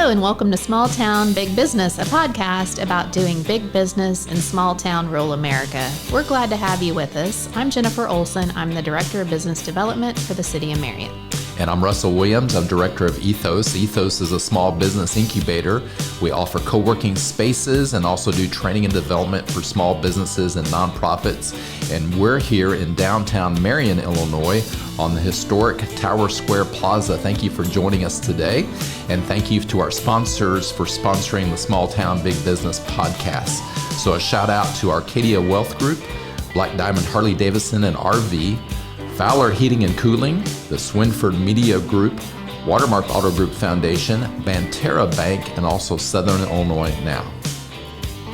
Hello and welcome to Small Town Big Business, a podcast about doing big business in small town rural America. We're glad to have you with us. I'm Jennifer Olson. I'm the Director of Business Development for the City of Marion. And I'm Russell Williams. I'm Director of Ethos. Ethos is a small business incubator. We offer co-working spaces and also do training and development for small businesses and nonprofits. And we're here in downtown Marion, Illinois on the historic Tower Square Plaza. Thank you for joining us today. And thank you to our sponsors for sponsoring the Small Town Big Business podcast. So a shout out to Arcadia Wealth Group, Black Diamond Harley Davidson and RV, Fowler Heating and Cooling, the Swinford Media Group, Watermark Auto Group Foundation, Banterra Bank, and also Southern Illinois Now.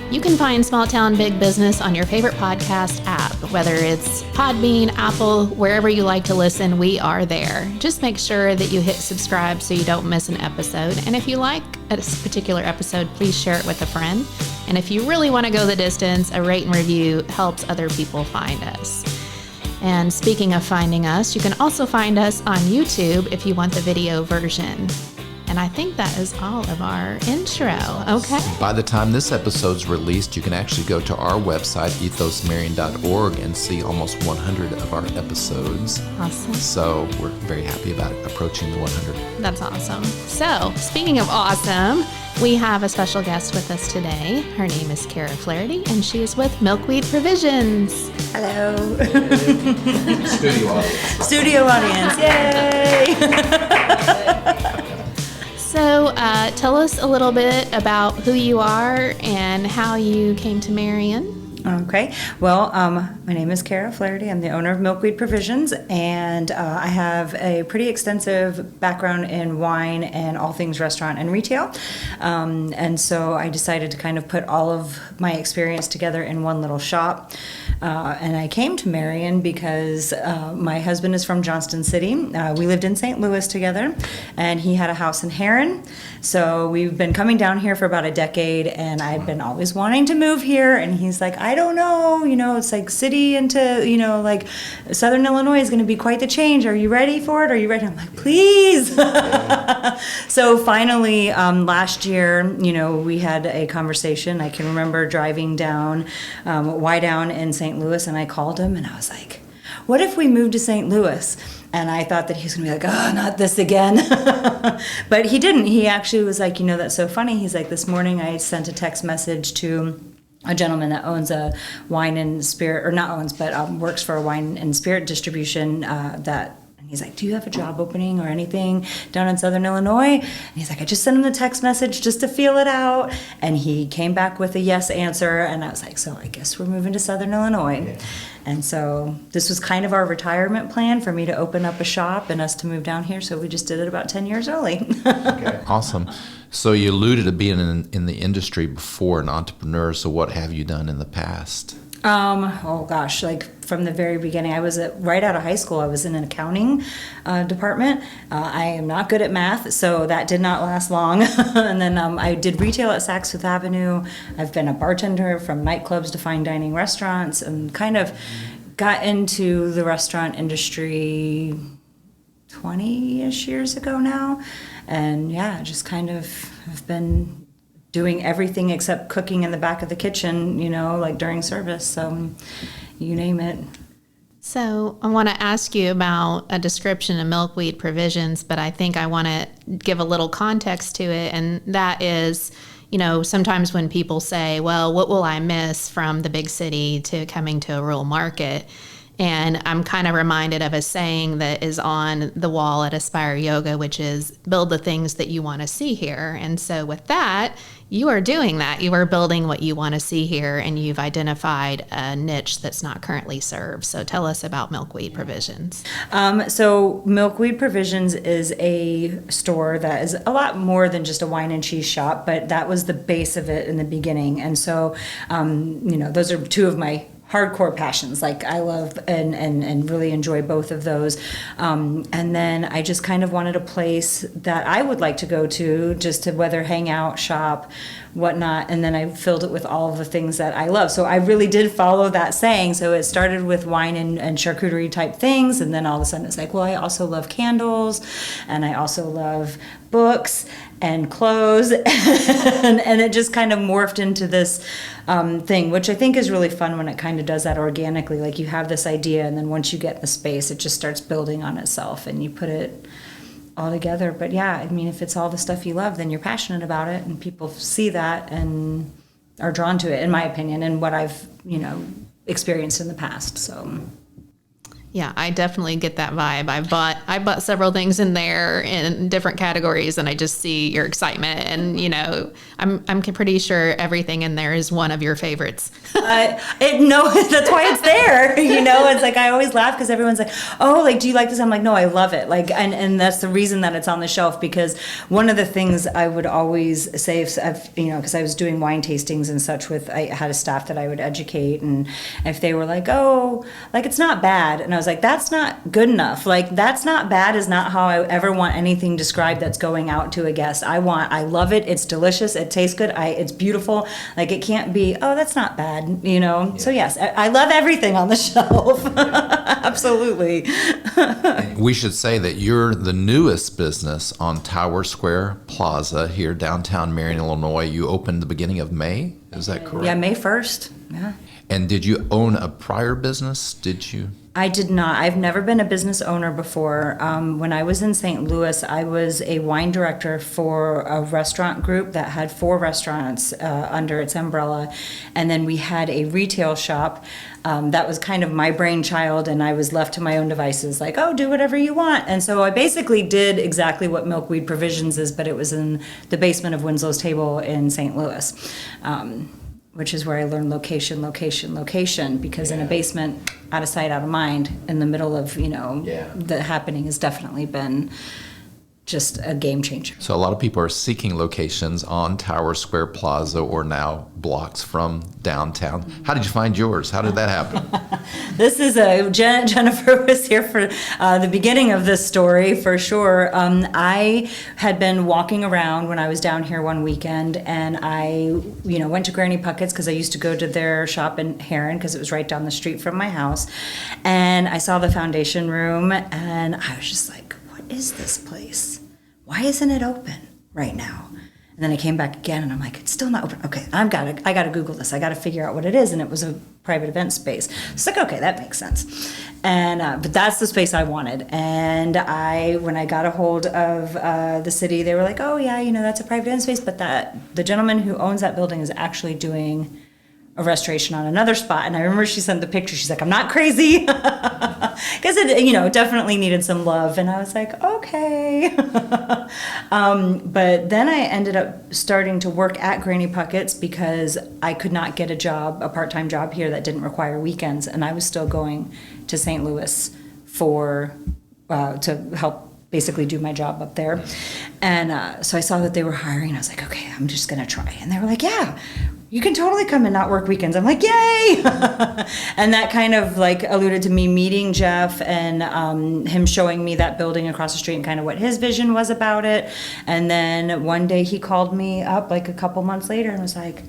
You can find Small Town Big Business on your favorite podcast app, whether it's Podbean, Apple, wherever you like to listen, we are there. Just make sure that you hit subscribe so you don't miss an episode. And if you like a particular episode, please share it with a friend. And if you really want to go the distance, a rate and review helps other people find us. And speaking of finding us, you can also find us on YouTube if you want the video version. And I think that is all of our intro. Okay. By the time this episode's released, you can actually go to our website, ethosmarion.org, and see almost 100 of our episodes. Awesome. So we're very happy about approaching the 100. That's awesome. So speaking of awesome, we have a special guest with us today. Her name is Kara Flaherty, and she is with Milkweed Provisions. Hello. Studio audience. Studio audience. Yay! So tell us a little bit about who you are and how you came to Marion. Okay. Well, my name is Kara Flaherty. I'm the owner of Milkweed Provisions, and I have a pretty extensive background in wine and all things restaurant and retail. And so I decided to kind of put all of my experience together in one little shop. And I came to Marion because my husband is from Johnston City. We lived in St. Louis together, and he had a house in Heron. So we've been coming down here for about a decade, and I've been always wanting to move here. And he's like, I don't know, it's like city into, like Southern Illinois is going to be quite the change. Are you ready for it? Are you ready? I'm like, please. So finally, last year, we had a conversation. I can remember driving down down in St. Louis, and I called him and I was like, what if we moved to St. Louis? And I thought that he was going to be like, oh, not this again. But he didn't. He actually was like, that's so funny. He's like, this morning I sent a text message to a gentleman that owns a wine and spirit, or not owns, but works for a wine and spirit distribution and he's like, do you have a job opening or anything down in Southern Illinois? And he's like, I just sent him the text message just to feel it out. And he came back with a yes answer. And I was like, so I guess we're moving to Southern Illinois. Yeah. And so this was kind of our retirement plan for me to open up a shop and us to move down here. So we just did it about 10 years early. Okay. Awesome. So you alluded to being in the industry before, an entrepreneur. So what have you done in the past? Like from the very beginning, I was right out of high school. I was in an accounting department. I am not good at math, so that did not last long. And then I did retail at Saks Fifth Avenue. I've been a bartender from nightclubs to fine dining restaurants, and kind of got into the restaurant industry 20-ish years ago now. And yeah, just kind of have been doing everything except cooking in the back of the kitchen, like during service. So you name it. So I want to ask you about a description of Milkweed Provisions, but I think I want to give a little context to it. And that is, sometimes when people say, well, what will I miss from the big city to coming to a rural market? And I'm kind of reminded of a saying that is on the wall at Aspire Yoga, which is build the things that you want to see here. And so with that, you are doing that. You are building what you want to see here, and you've identified a niche that's not currently served. So tell us about Milkweed Provisions. So Milkweed Provisions is a store that is a lot more than just a wine and cheese shop, but that was the base of it in the beginning. And so, those are two of my hardcore passions. Like I love and really enjoy both of those. And then I just kind of wanted a place that I would like to go to just to whether hang out, shop, whatnot. And then I filled it with all of the things that I love. So I really did follow that saying. So it started with wine and charcuterie type things. And then all of a sudden it's like, well, I also love candles and I also love books and clothes. and it just kind of morphed into this thing, which I think is really fun when it kind of does that organically. Like you have this idea and then once you get in the space, it just starts building on itself and you put it all together. But yeah, I mean, if it's all the stuff you love, then you're passionate about it and people see that and are drawn to it, in my opinion, and what I've, experienced in the past. So yeah, I definitely get that vibe. I bought several things in there in different categories, and I just see your excitement. And I'm pretty sure everything in there is one of your favorites. No, that's why it's there. It's like I always laugh because everyone's like, "Oh, like, do you like this?" I'm like, "No, I love it." Like, and that's the reason that it's on the shelf, because one of the things I would always say, because I was doing wine tastings and such I had a staff that I would educate, and if they were like, "Oh, like it's not bad," and I was like, that's not good enough. Like, that's not bad is not how I ever want anything described that's going out to a guest. I love it. It's delicious. It tastes good. It's beautiful. Like, it can't be, oh, that's not bad, Yeah. So yes, I love everything on the shelf. Absolutely. We should say that you're the newest business on Tower Square Plaza here, downtown Marion, Illinois. You opened the beginning of May. Is that correct? Yeah, May 1st. Yeah. And did you own a prior business? Did you? I did not. I've never been a business owner before. When I was in St. Louis, I was a wine director for a restaurant group that had 4 restaurants under its umbrella. And then we had a retail shop that was kind of my brainchild, and I was left to my own devices, like, oh, do whatever you want. And so I basically did exactly what Milkweed Provisions is, but it was in the basement of Winslow's Table in St. Louis. Which is where I learned location, because in a basement, out of sight, out of mind, in the middle of, the happening has definitely been just a game changer. So a lot of people are seeking locations on Tower Square Plaza or now blocks from downtown. How did you find yours? How did that happen? This is Jennifer was here for the beginning of this story for sure. I had been walking around when I was down here one weekend, and I, went to Granny Puckett's because I used to go to their shop in Heron because it was right down the street from my house. And I saw the foundation room, and I was just like, what is this place? Why isn't it open right now? And then I came back again and I'm like, it's still not open. Okay, I gotta Google this. I gotta figure out what it is. And it was a private event space. It's like, okay, that makes sense. And but that's the space I wanted. And when I got a hold of the city, they were like, oh yeah, that's a private event space, but the gentleman who owns that building is actually doing a restoration on another spot. And I remember she sent the picture. She's like, I'm not crazy. Because it, definitely needed some love. And I was like, okay. But then I ended up starting to work at Granny Puckett's because I could not get a part-time job here that didn't require weekends. And I was still going to St. Louis to help basically do my job up there. And so I saw that they were hiring. I was like, okay, I'm just going to try. And they were like, yeah, you can totally come and not work weekends. I'm like, yay! And that kind of like alluded to me meeting Jeff and him showing me that building across the street and kind of what his vision was about it. And then one day he called me up like a couple months later and was like,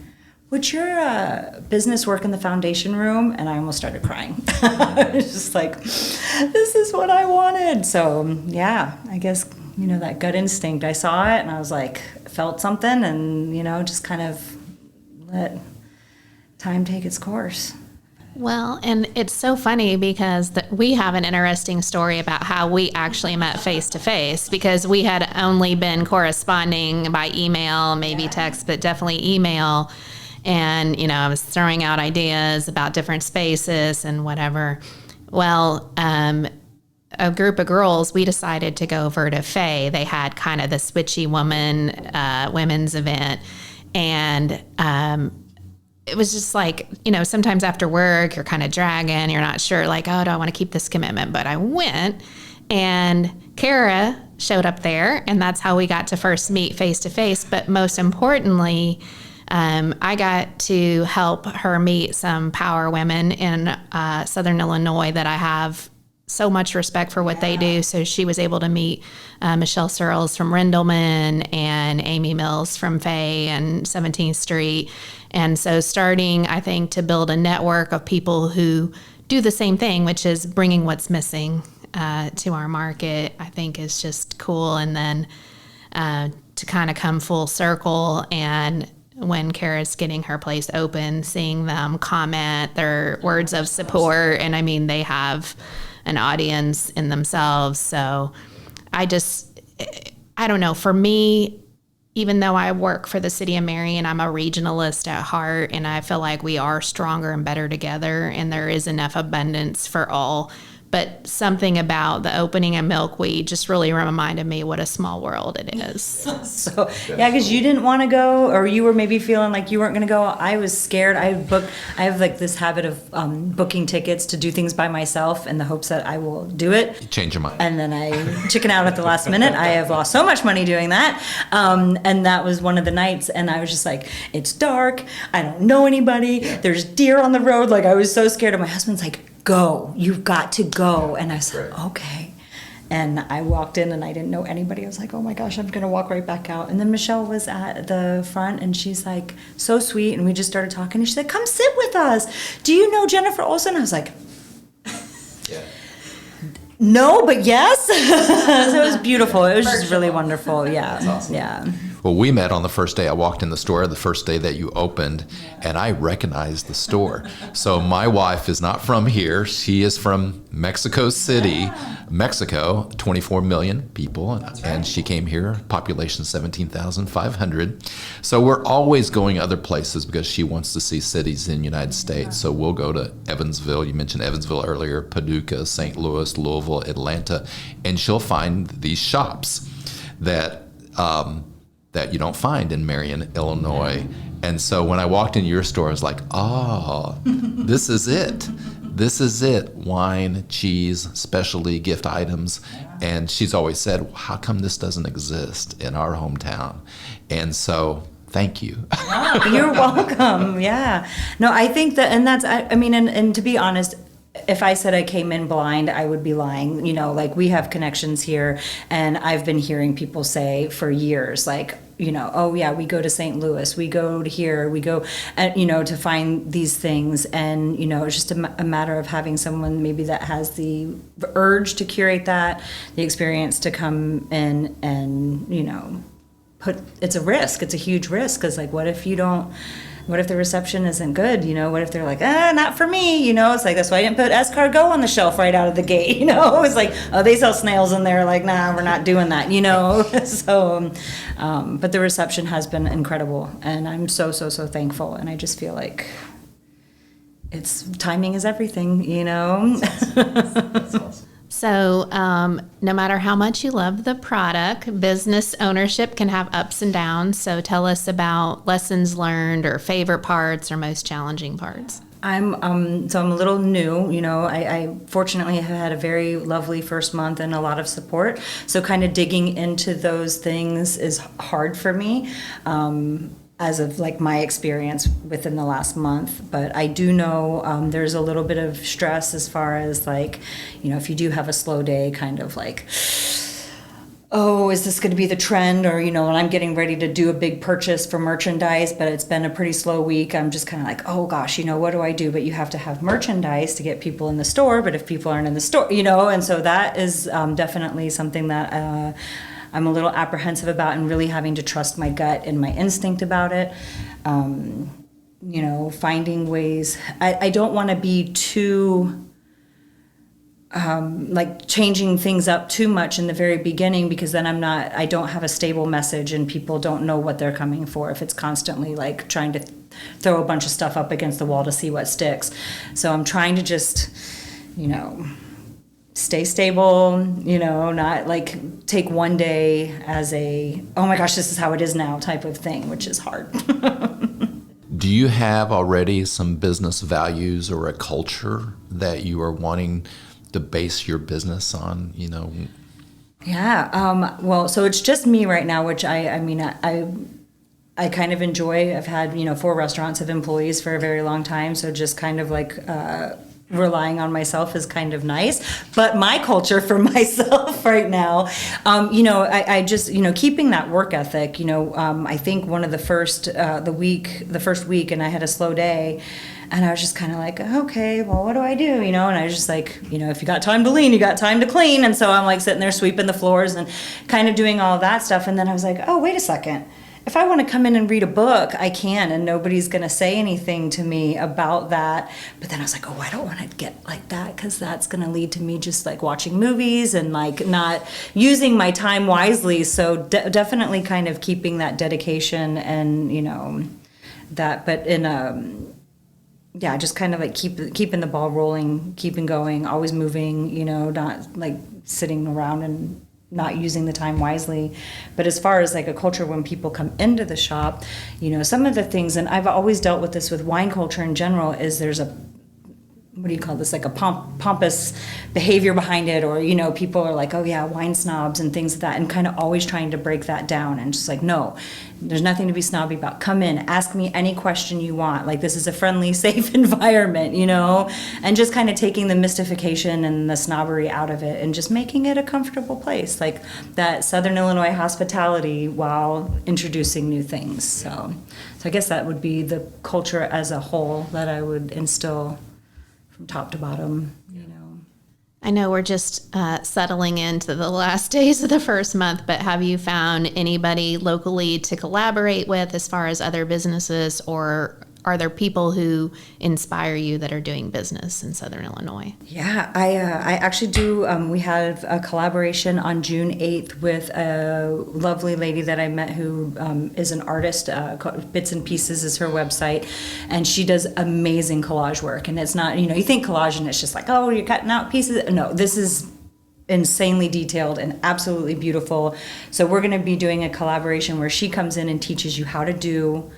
would your business work in the foundation room? And I almost started crying. I was just like, this is what I wanted. So yeah, I guess, that gut instinct, I saw it and I was like, felt something and, just kind of let time take its course. Well, and it's so funny because we have an interesting story about how we actually met face to face, because we had only been corresponding by email, maybe text, but definitely email. And, I was throwing out ideas about different spaces and whatever. Well, a group of girls, we decided to go over to Faye. They had kind of the Switchy women's event. And it was just like, sometimes after work, you're kind of dragging. You're not sure, like, oh, do I want to keep this commitment? But I went, and Kara showed up there, and that's how we got to first meet face to face. But most importantly, I got to help her meet some power women in Southern Illinois that I have so much respect for what they do. So she was able to meet Michelle Searles from Rindleman and Amy Mills from Fay and 17th Street. And so starting, I think, to build a network of people who do the same thing, which is bringing what's missing to our market, I think is just cool. And then to kind of come full circle, and when Kara's getting her place open, seeing them comment their words of support. And I mean, they have an audience in themselves. So I don't know, for me, even though I work for the City of Marion, I'm a regionalist at heart, and I feel like we are stronger and better together, and there is enough abundance for all. But something about the opening of Milkweed just really reminded me what a small world it is. So, yeah, because you didn't want to go, or you were maybe feeling like you weren't going to go. I was scared. I have like this habit of booking tickets to do things by myself in the hopes that I will do it. You change your mind. And then I chicken out at the last minute. I have lost so much money doing that. And that was one of the nights. And I was just like, it's dark. I don't know anybody. There's deer on the road. Like, I was so scared. And my husband's like, go, you've got to go. And I was like, okay. And I walked in and I didn't know anybody. I was like, oh my gosh, I'm going to walk right back out. And then Michelle was at the front, and she's like, so sweet. And we just started talking, and she said, come sit with us. Do you know Jennifer Olson? I was like, Yeah. no, but yes. So it was beautiful. It was just really wonderful. Yeah. That's awesome. Yeah. Well, we met on the first day. I walked in the store the first day that you opened, and I recognized the store. So my wife is not from here. She is from Mexico City, Mexico, 24 million people. And she came here, population 17,500. So we're always going other places because she wants to see cities in the United States. So we'll go to Evansville. You mentioned Evansville earlier, Paducah, St. Louis, Louisville, Atlanta, and she'll find these shops that you don't find in Marion, Illinois. And so when I walked into your store, I was like, oh, this is it. This is it. Wine, cheese, specialty gift items. And she's always said, how come this doesn't exist in our hometown? And so thank you. You're welcome. Yeah. No, I think that, and that's, I mean, and to be honest, if I said I came in blind, I would be lying. You know, like, we have connections here, and I've been hearing people say for years, like, you know, oh yeah, we go to St. Louis, we go to here, we go, you know, to find these things. And, you know, it's just a matter of having someone maybe that has the urge to curate that, the experience to come in and, you know, it's a risk. It's a huge risk, because, like, what if the reception isn't good? You know, what if they're like, not for me? You know, it's like, that's why I didn't put escargot on the shelf right out of the gate. You know, it's like, oh, they sell snails in there. Like, nah, we're not doing that, you know? So, but the reception has been incredible, and I'm so thankful. And I just feel like timing is everything, you know? That's awesome. So no matter how much you love the product, business ownership can have ups and downs. So tell us about lessons learned, or favorite parts, or most challenging parts. I'm a little new, you know. I fortunately have had a very lovely first month and a lot of support. So kind of digging into those things is hard for me. As of like my experience within the last month. But I do know there's a little bit of stress as far as, like, you know, if you do have a slow day, kind of like, oh, is this going to be the trend? Or, you know, when I'm getting ready to do a big purchase for merchandise, but it's been a pretty slow week, I'm just kind of like, oh gosh, you know, what do I do? But you have to have merchandise to get people in the store. But if people aren't in the store, you know, and so that is definitely something that I'm a little apprehensive about, and really having to trust my gut and my instinct about it. You know, finding ways. I don't want to be too, like, changing things up too much in the very beginning, because then I don't have a stable message, and people don't know what they're coming for if it's constantly like trying to throw a bunch of stuff up against the wall to see what sticks. So I'm trying to just, you know, stay stable, you know, not like take one day as a, oh my gosh, this is how it is now type of thing, which is hard. Do you have already some business values or a culture that you are wanting to base your business on, you know? Yeah. Well, so it's just me right now, which I mean, I kind of enjoy. I've had, 4 restaurants of employees for a very long time, so just kind of like relying on myself is kind of nice. But my culture for myself right now, I just, keeping that work ethic, I think one of the first week, and I had a slow day, and I was just kind of like, okay, well, what do I do? And I was just like, if you got time to lean, you got time to clean. And so I'm like sitting there sweeping the floors and kind of doing all of that stuff. And then I was like, oh, wait a second. If I want to come in and read a book, I can, and nobody's going to say anything to me about that. But then I was like, oh, I don't want to get like that, because that's going to lead to me just like watching movies and like not using my time wisely. So definitely kind of keeping that dedication and, that, but in just kind of like keeping the ball rolling, keeping going, always moving, not like sitting around and not using the time wisely. But as far as like a culture when people come into the shop, some of the things, and I've always dealt with this with wine culture in general, is there's a, what do you call this, like a pompous behavior behind it, or people are like, oh yeah, wine snobs and things like that, and kind of always trying to break that down and just like, no, there's nothing to be snobby about. Come in, ask me any question you want. Like, this is a friendly, safe environment, and just kind of taking the mystification and the snobbery out of it and just making it a comfortable place, like that Southern Illinois hospitality while introducing new things. So I guess that would be the culture as a whole that I would instill from top to bottom. I know we're just settling into the last days of the first month, but have you found anybody locally to collaborate with as far as other businesses, or are there people who inspire you that are doing business in Southern Illinois? Yeah, I actually do. We had a collaboration on June 8th with a lovely lady that I met who is an artist. Bits and Pieces is her website, and she does amazing collage work. And it's not, you think collage and it's just like, oh, you're cutting out pieces. No, this is insanely detailed and absolutely beautiful. So we're going to be doing a collaboration where she comes in and teaches you how to do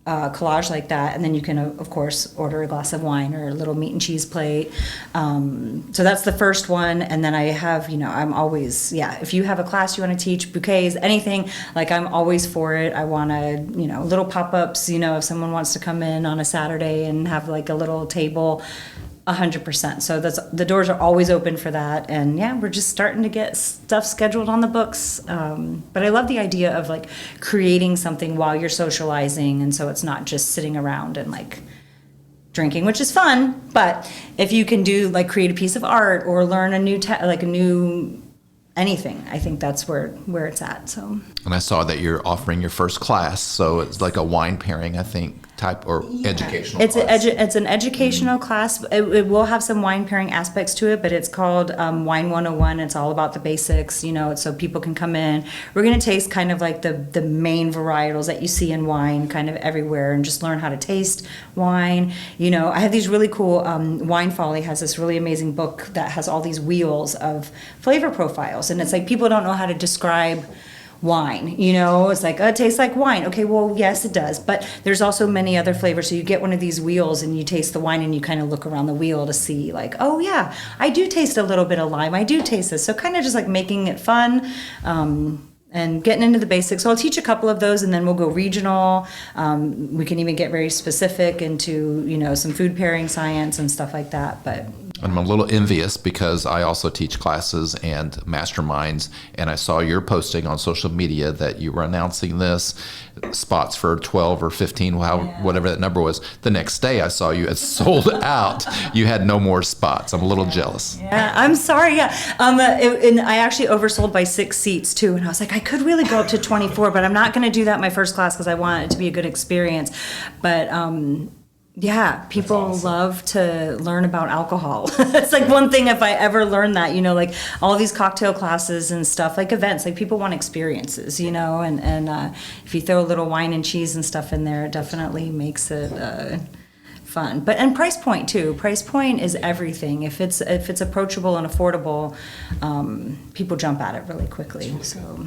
collage like that, and then you can of course order a glass of wine or a little meat and cheese plate. So that's the first one. And then I have, I'm always, if you have a class you want to teach, bouquets, anything, like I'm always for it. I want to, little pop-ups, if someone wants to come in on a Saturday and have like a little table, 100%. So the doors are always open for that. And we're just starting to get stuff scheduled on the books. But I love the idea of like creating something while you're socializing. And so it's not just sitting around and like drinking, which is fun. But if you can do like create a piece of art or learn a new anything, I think that's where it's at. So. And I saw that you're offering your first class. So it's like a wine pairing, I think, type, or educational class. It's an educational class. It will have some wine pairing aspects to it, but it's called Wine 101. It's all about the basics, so people can come in. We're going to taste kind of like the main varietals that you see in wine kind of everywhere, and just learn how to taste wine. I have these really cool, Wine Folly has this really amazing book that has all these wheels of flavor profiles, and it's like people don't know how to describe wine, it's like, oh, it tastes like wine. Okay, well, yes, it does, but there's also many other flavors. So you get one of these wheels and you taste the wine, and you kind of look around the wheel to see like, oh yeah, I do taste a little bit of lime, I do taste this. So kind of just like making it fun, and getting into the basics. So I'll teach a couple of those, and then we'll go regional. We can even get very specific into some food pairing science and stuff like that. But I'm a little envious because I also teach classes and masterminds, and I saw your posting on social media that you were announcing this, spots for 12 or 15, whatever that number was. The next day I saw you had sold out. You had no more spots. I'm a little jealous. Yeah, I'm sorry. Yeah. And I actually oversold by 6 seats too. And I was like, I could really go up to 24, but I'm not going to do that my first class because I want it to be a good experience. But people awesome. Love to learn about alcohol. It's like one thing if I ever learned that, like all these cocktail classes and stuff, like events, like people want experiences, and if you throw a little wine and cheese and stuff in there, it definitely makes it fun. And price point too. Price point is everything. If it's approachable and affordable, people jump at it really quickly. So.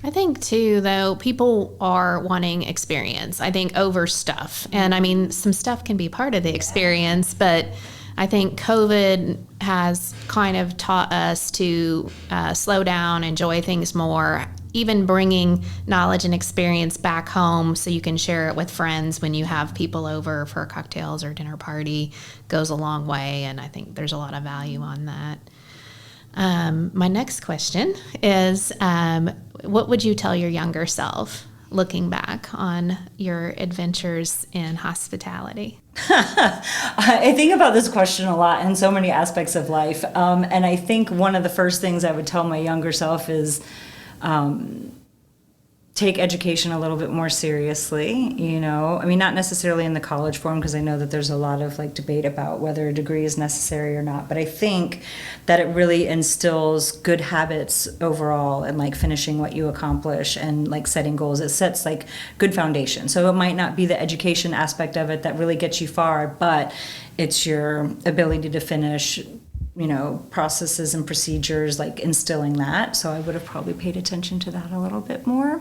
I think too, though, people are wanting experience, I think, over stuff. And I mean, some stuff can be part of the experience, but I think COVID has kind of taught us to slow down, enjoy things more, even bringing knowledge and experience back home so you can share it with friends when you have people over for cocktails or dinner party goes a long way. And I think there's a lot of value on that. My next question is, what would you tell your younger self looking back on your adventures in hospitality? I think about this question a lot in so many aspects of life. And I think one of the first things I would tell my younger self is take education a little bit more seriously, you know. I mean, not necessarily in the college form, because I know that there's a lot of like debate about whether a degree is necessary or not, but I think that it really instills good habits overall and like finishing what you accomplish and like setting goals. It sets like good foundation. So it might not be the education aspect of it that really gets you far, but it's your ability to finish, you know, processes and procedures, like instilling that. So I would have probably paid attention to that a little bit more.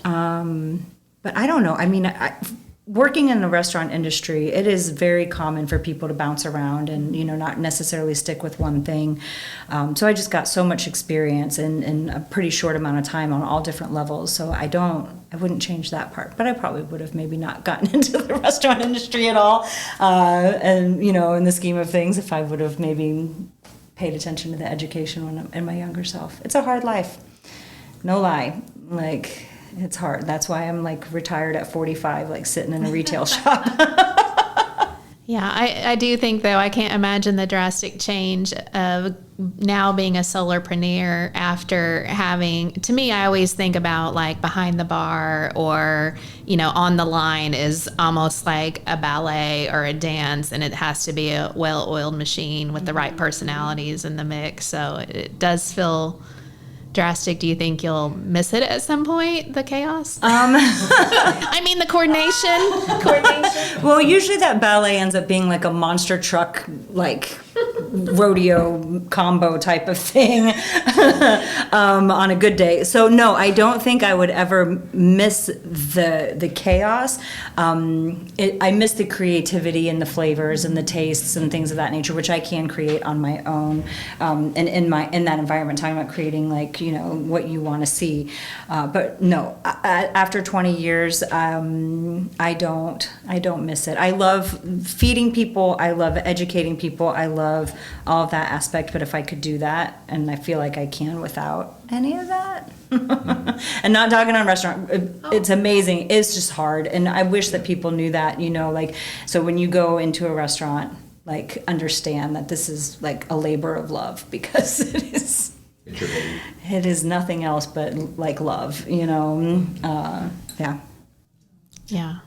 But I don't know. I mean, working in the restaurant industry, it is very common for people to bounce around and, you know, not necessarily stick with one thing. So I just got so much experience in a pretty short amount of time on all different levels. So I wouldn't change that part, but I probably would have maybe not gotten into the restaurant industry at all. And, you know, in the scheme of things, if I would have maybe paid attention to the education when I'm in my younger self. It's a hard life. No lie. Like, it's hard. That's why I'm like retired at 45, like sitting in a retail shop. Yeah, I do think, though, I can't imagine the drastic change of now being a solopreneur after having, to me, I always think about like behind the bar or, you know, on the line is almost like a ballet or a dance, and it has to be a well-oiled machine with the right personalities in the mix. So it does feel drastic. Do you think you'll miss it at some point, the chaos? I mean, the coordination. Well, usually that ballet ends up being like a monster truck, like rodeo combo type of thing on a good day. So no, I don't think I would ever miss the chaos. I miss the creativity and the flavors and the tastes and things of that nature, which I can create on my own. And in that environment, talking about creating like, you know, what you want to see. But no, after 20 years, I don't miss it. I love feeding people. I love educating people. I love all of that aspect. But if I could do that, and I feel like I can without any of that, and not talking on restaurant, it's amazing. It's just hard. And I wish that people knew that, you know, like, so when you go into a restaurant, like, understand that this is like a labor of love, because it is nothing else but like love, you know. Yeah.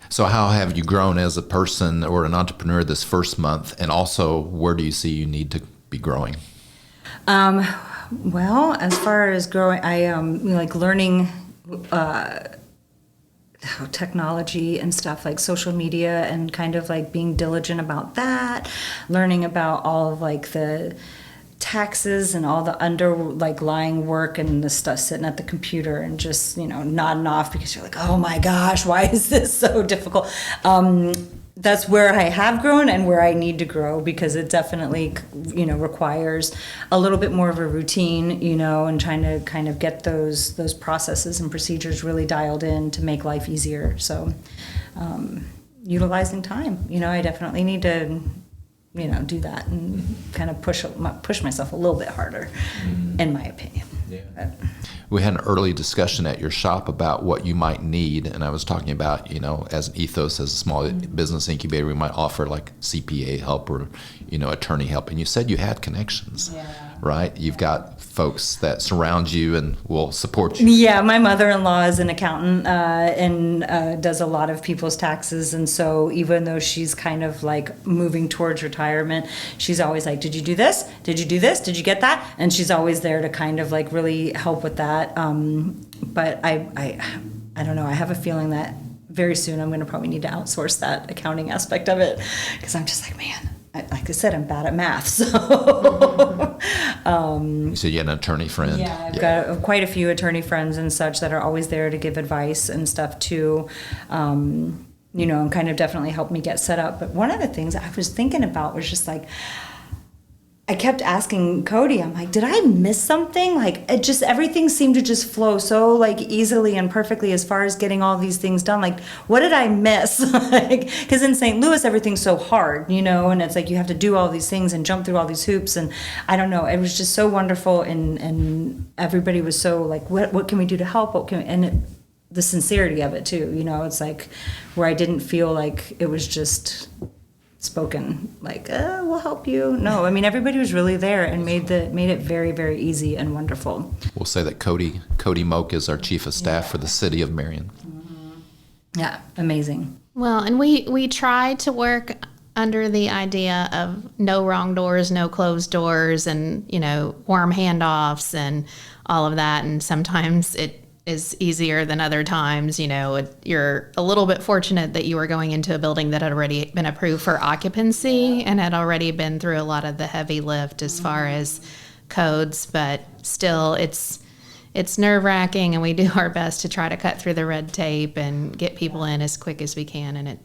So how have you grown as a person or an entrepreneur this first month? And also, where do you see you need to be growing? Well, as far as growing, I like learning how technology and stuff like social media, and kind of like being diligent about that, learning about all of like the taxes and all the lying work and the stuff sitting at the computer and just, you know, nodding off because you're like, oh my gosh, why is this so difficult? That's where I have grown and where I need to grow, because it definitely, you know, requires a little bit more of a routine, you know, and trying to kind of get those processes and procedures really dialed in to make life easier. So utilizing time, you know, I definitely need to, you know, do that and kind of push myself a little bit harder, in my opinion. Yeah. We had an early discussion at your shop about what you might need, and I was talking about, you know, as an Ethos, as a small business incubator, we might offer like CPA help or, you know, attorney help. And you said you had connections, right? You've got folks that surround you and will support you. Yeah, my mother-in-law is an accountant and does a lot of people's taxes, and so even though she's kind of like moving towards retirement, she's always like, did you do this? Did you do this? Did you get that? And she's always there to kind of like really help with that. But I don't know, I have a feeling that very soon I'm going to probably need to outsource that accounting aspect of it, because I'm just like, man, like I said, I'm bad at math. So So you had an attorney friend. Yeah, I've got quite a few attorney friends and such that are always there to give advice and stuff too. You know, and kind of definitely helped me get set up. But one of the things I was thinking about was just like, I kept asking Cody, I'm like, did I miss something? Like, it just, everything seemed to just flow so like easily and perfectly as far as getting all these things done. Like, what did I miss? Like, because in St. Louis, everything's so hard, you know, and it's like you have to do all these things and jump through all these hoops. And I don't know, it was just so wonderful. And everybody was so like, what can we do to help? The sincerity of it too, you know, it's like where I didn't feel like it was just spoken like, we'll help you. No, I mean, everybody was really there and made it very, very easy and wonderful. We'll say that Cody Moak is our chief of staff for the City of Marion. Yeah, amazing. Well, and we try to work under the idea of no wrong doors, no closed doors, and, you know, warm handoffs and all of that. And sometimes it is easier than other times. You know, you're a little bit fortunate that you were going into a building that had already been approved for occupancy and had already been through a lot of the heavy lift as far as codes, but still it's nerve-wracking, and we do our best to try to cut through the red tape and get people in as quick as we can, and it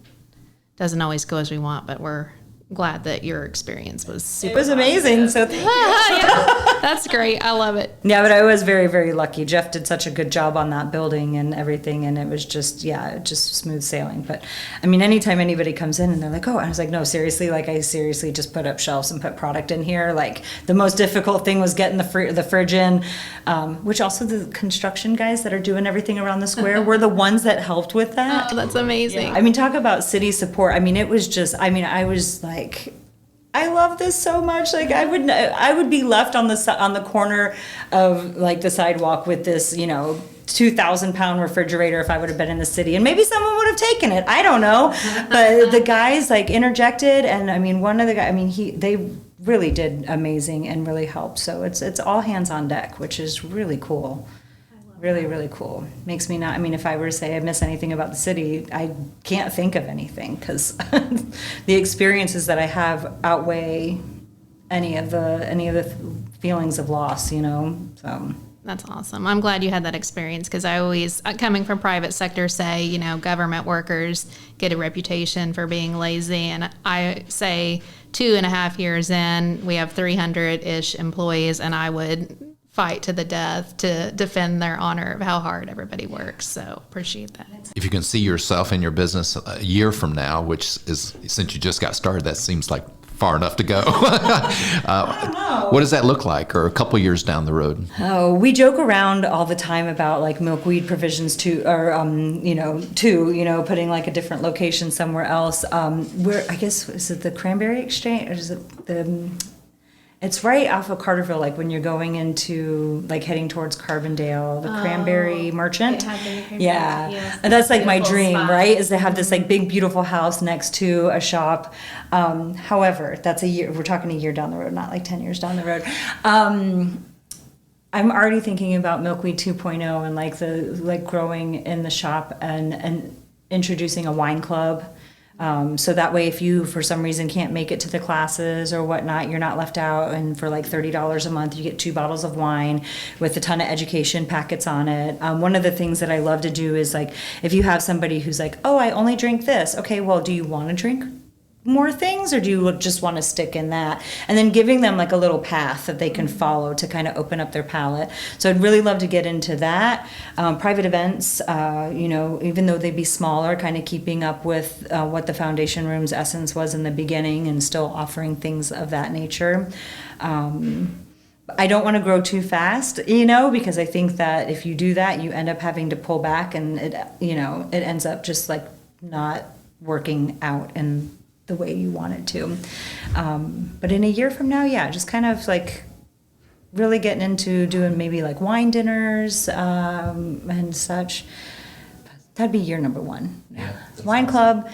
doesn't always go as we want, but we're glad that your experience was super. It was amazing, so thank you. Yeah, that's great. I love it. Yeah, but I was very, very lucky. Jeff did such a good job on that building and everything, and it was just, just smooth sailing. But, I mean, anytime anybody comes in and they're like, oh, I was like, no, seriously, like, I seriously just put up shelves and put product in here. Like, the most difficult thing was getting the fridge in, which also the construction guys that are doing everything around the square were the ones that helped with that. Oh, that's amazing. I mean, talk about city support. I mean, it was just, I was like, I love this so much. Like, I would be left on the corner of like the sidewalk with this, you know, 2,000-pound refrigerator if I would have been in the city, and maybe someone would have taken it. I don't know, but the guys like interjected, and I mean, one of the guys, I mean, they really did amazing and really helped. So it's all hands on deck, which is really cool. Really, really cool. Makes me not, I mean, if I were to say I miss anything about the city, I can't think of anything, because the experiences that I have outweigh any of the feelings of loss, you know, so. That's awesome. I'm glad you had that experience, because I always, coming from private sector, say, you know, government workers get a reputation for being lazy. And I say 2.5 years in, we have 300-ish employees, and I would fight to the death to defend their honor of how hard everybody works. So appreciate that. If you can see yourself in your business a year from now, which is, since you just got started, that seems like far enough to go. What does that look like, or a couple years down the road? Oh, we joke around all the time about like Milkweed Provisions putting like a different location somewhere else. Where, I guess, is it the Cranberry Exchange, or is it the? It's right off of Carterville, like when you're going into, like heading towards Carbondale, the Cranberry Merchant. Yeah, yes. And that's like my Beautiful dream, spot. right? Is to have this like big, beautiful house next to a shop. However, that's a year. We're talking a year down the road, not like 10 years down the road. I'm already thinking about Milkweed 2.0 and like growing in the shop and introducing a wine club. So that way, if you, for some reason, can't make it to the classes or whatnot, you're not left out. And for like $30 a month, you get 2 bottles of wine with a ton of education packets on it. One of the things that I love to do is like, if you have somebody who's like, oh, I only drink this. Okay, well, do you want to drink more things, or do you just want to stick in that? And then giving them like a little path that they can follow to kind of open up their palate. So I'd really love to get into that. Private events, even though they'd be smaller, kind of keeping up with what the foundation room's essence was in the beginning, and still offering things of that nature. I don't want to grow too fast, because I think that if you do that, you end up having to pull back, and it ends up just like not working out in the way you want it to. But in a year from now, just kind of like really getting into doing maybe like wine dinners and such. That'd be year number 1. Yeah. Wine club,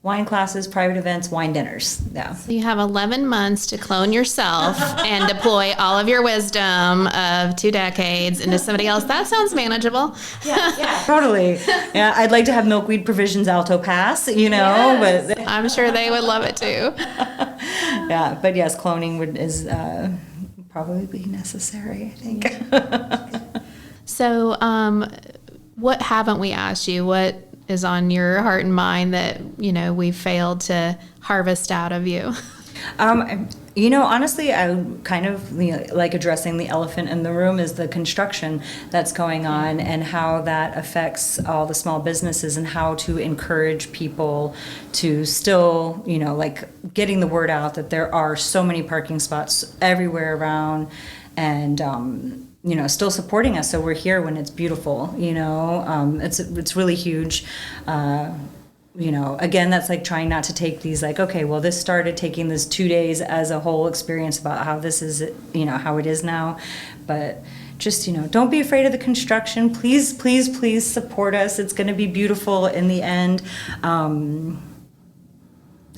wine classes, private events, wine dinners. Yeah. So you have 11 months to clone yourself and deploy all of your wisdom of 2 decades into somebody else. That sounds manageable. Yeah, totally. Yeah, I'd like to have Milkweed Provisions Alto Pass, Yes. but I'm sure they would love it too. yeah, but yes, cloning is probably be necessary, I think. So, what haven't we asked you? What is on your heart and mind that, we failed to harvest out of you? Honestly, I kind of like addressing the elephant in the room is the construction that's going on and how that affects all the small businesses and how to encourage people to still, like getting the word out that there are so many parking spots everywhere around and, still supporting us. So we're here when it's beautiful, it's really huge. Again, that's like trying not to take these like, okay, well, this started taking this 2 days as a whole experience about how this is, how it is now. But just, don't be afraid of the construction. Please, please, please support us. It's going to be beautiful in the end.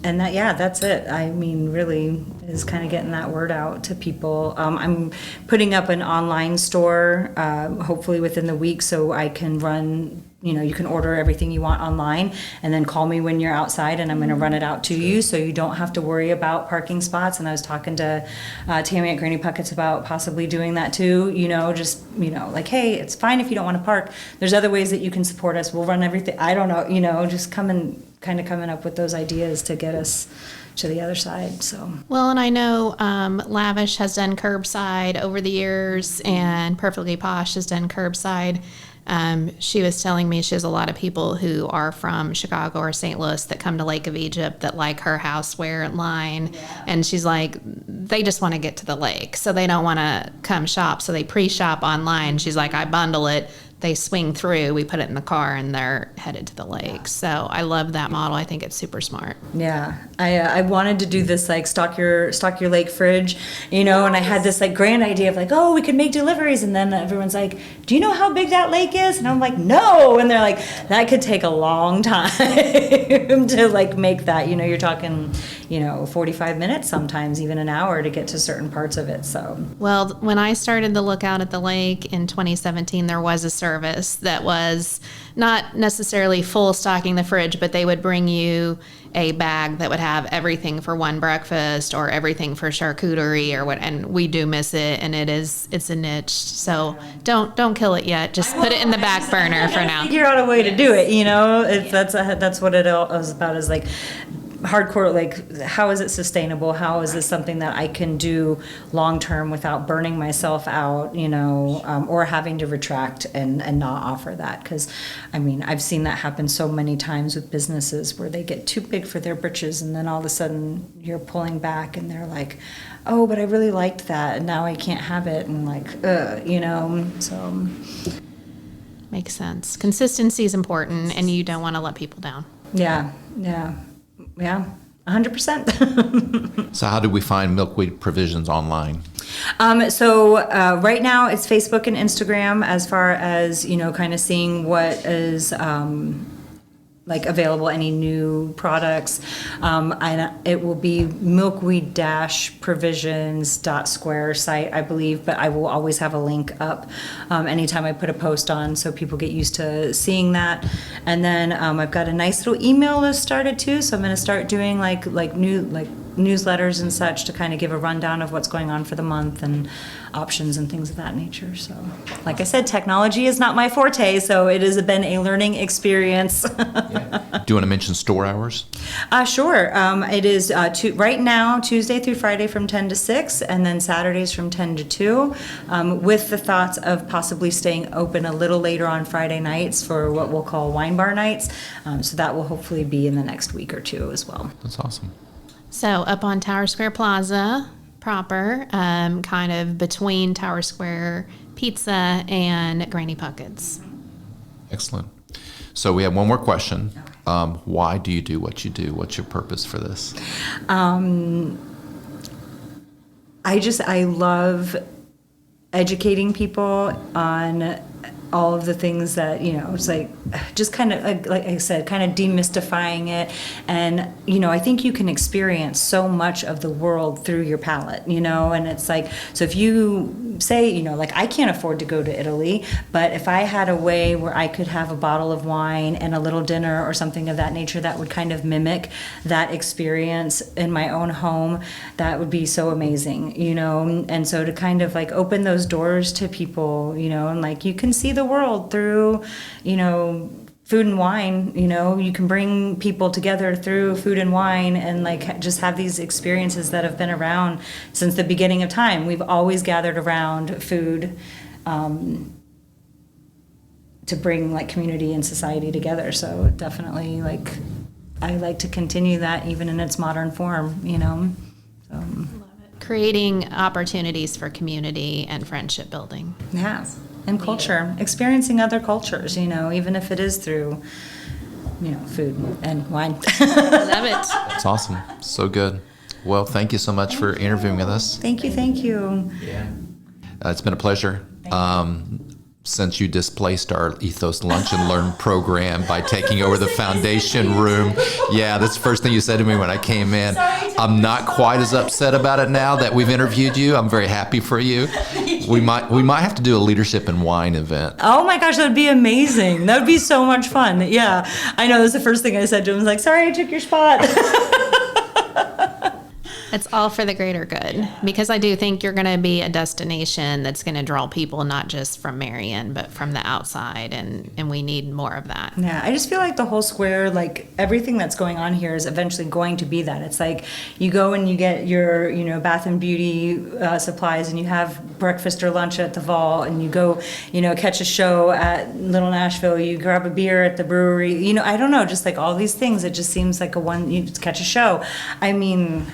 And that's it. I mean, really is kind of getting that word out to people. I'm putting up an online store, hopefully within the week, so I can run, you can order everything you want online and then call me when you're outside and I'm going to run it out to you so you don't have to worry about parking spots. And I was talking to Tammy at Granny Puckett's about possibly doing that too, like, hey, it's fine if you don't want to park. There's other ways that you can support us. We'll run everything. I don't know, just coming up with those ideas to get us to the other side. So well, and I know Lavish has done curbside over the years, and Perfectly Posh has done curbside. She was telling me she has a lot of people who are from Chicago or St. Louis that come to Lake of Egypt that like her houseware line. Yeah. And she's like, they just want to get to the lake, so they don't want to come shop. So they pre-shop online. She's like, I bundle it. They swing through, we put it in the car, and they're headed to the lake. So I love that model. I think it's super smart. Yeah, I wanted to do this like stock your lake fridge, and I had this like grand idea of like, oh, we could make deliveries, and then everyone's like, do you know how big that lake is? And I'm like, no, and they're like, that could take a long time to like make that. You're talking, 45 minutes, sometimes even an hour to get to certain parts of it. So well, when I started the Lookout at the Lake in 2017, there was a service that was not necessarily full stocking the fridge, but they would bring you a bag that would have everything for one breakfast or everything for charcuterie or what. And we do miss it, and it's a niche. So don't kill it yet. Just put it in the back burner for now. Figure out a way to do it. That's what it is about. Is like hardcore, like, how is it sustainable? How is this something that I can do long term without burning myself out, or having to retract and not offer that? Because I've seen that happen so many times with businesses where they get too big for their britches, and then all of a sudden you're pulling back and they're like, oh, but I really liked that and now I can't have it, and like, so. Makes sense. Consistency is important, and you don't want to let people down. Yeah, 100%. So how do we find Milkweed Provisions online? So right now it's Facebook and Instagram as far as, kind of seeing what is like available, any new products. And it will be milkweed-provisions.square site, I believe, but I will always have a link up anytime I put a post on, so people get used to seeing that. And then I've got a nice little email list started too, so I'm going to start doing like newsletters and such to kind of give a rundown of what's going on for the month and options and things of that nature. So like I said, technology is not my forte, so it has been a learning experience. Yeah. Do you want to mention store hours? Sure. It is right now Tuesday through Friday from 10 to 6, and then Saturdays from 10 to 2, with the thoughts of possibly staying open a little later on Friday nights for what we'll call wine bar nights. So that will hopefully be in the next week or two as well. That's awesome. So up on Tower Square Plaza proper, kind of between Tower Square Pizza and Granny Puckett's. Excellent. So we have one more question. Why do you do what you do? What's your purpose for this? I love educating people on all of the things that, it's like, just kind of, like I said, kind of demystifying it. And, I think you can experience so much of the world through your palate, and it's like, so if you say, like, I can't afford to go to Italy, but if I had a way where I could have a bottle of wine and a little dinner or something of that nature that would kind of mimic that experience in my own home, that would be so amazing, and so to kind of like open those doors to people, and like, you can see the world through, food and wine, you can bring people together through food and wine and like just have these experiences that have been around since the beginning of time. We've always gathered around food to bring like community and society together. So definitely like I like to continue that even in its modern form, So. Creating opportunities for community and friendship building. Yeah. And culture, experiencing other cultures, even if it is through, food and wine. Love it. That's awesome. So good. Well, thank you so much for interviewing with us. Thank you. Yeah. It's been a pleasure. Since you displaced our Ethos Lunch and Learn program by taking over the foundation room. Yeah, that's the first thing you said to me when I came in. I'm not quite as upset about it now that we've interviewed you. I'm very happy for you. We might have to do a leadership and wine event. Oh my gosh, that would be amazing. That would be so much fun. Yeah, I know that's the first thing I said to him. I was like, sorry, I took your spot. It's all for the greater good, because I do think you're going to be a destination that's going to draw people not just from Marion, but from the outside, and we need more of that. Yeah, I just feel like the whole square, like everything that's going on here is eventually going to be that. It's like you go and you get your, bath and beauty supplies, and you have breakfast or lunch at the Vault, and you go, catch a show at Little Nashville, you grab a beer at the brewery, I don't know, just like all these things. It just seems like you just catch a show. I mean,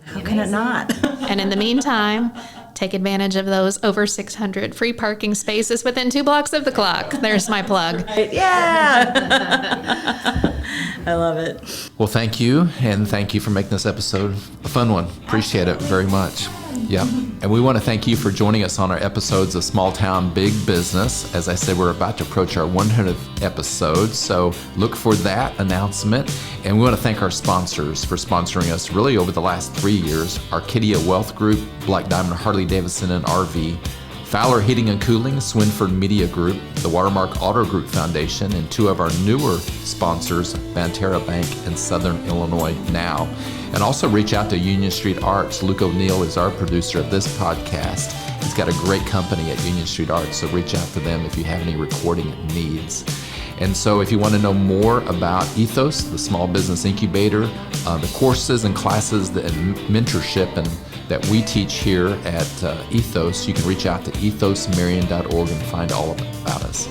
how can it not? And in the meantime, take advantage of those over 600 free parking spaces within 2 blocks of the clock. There's my plug. Yeah. I love it. Well, thank you, and thank you for making this episode a fun one. Appreciate it very much. Yeah. And we want to thank you for joining us on our episodes of Small Town Big Business. As I said, we're about to approach our 100th episode, so look for that announcement. And we want to thank our sponsors for sponsoring us really over the last 3 years: Arcadia Wealth Group, Black Diamond Harley-Davidson and RV, Fowler Heating and Cooling, Swinford Media Group, the Watermark Auto Group Foundation, and 2 of our newer sponsors, Banterra Bank and Southern Illinois Now. And also reach out to Union Street Arts. Luke O'Neill is our producer of this podcast. He's got a great company at Union Street Arts, so reach out to them if you have any recording needs. And so if you want to know more about Ethos, the small business incubator, the courses and classes and mentorship that we teach here at Ethos, you can reach out to ethosmarion.org and find all about us.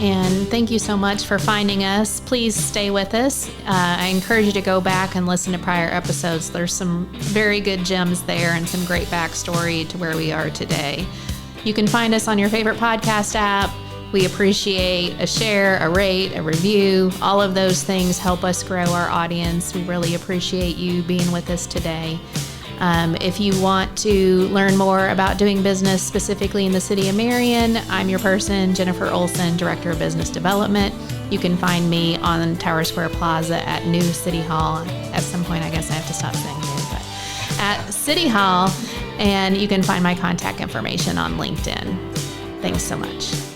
And thank you so much for finding us. Please stay with us. I encourage you to go back and listen to prior episodes. There's some very good gems there and some great backstory to where we are today. You can find us on your favorite podcast app. We appreciate a share, a rate, a review. All of those things help us grow our audience. We really appreciate you being with us today. If you want to learn more about doing business specifically in the City of Marion, I'm your person, Jennifer Olson, Director of Business Development. You can find me on Tower Square Plaza at New City Hall. At some point, I guess I have to stop saying new, but at City Hall. And you can find my contact information on LinkedIn. Thanks so much.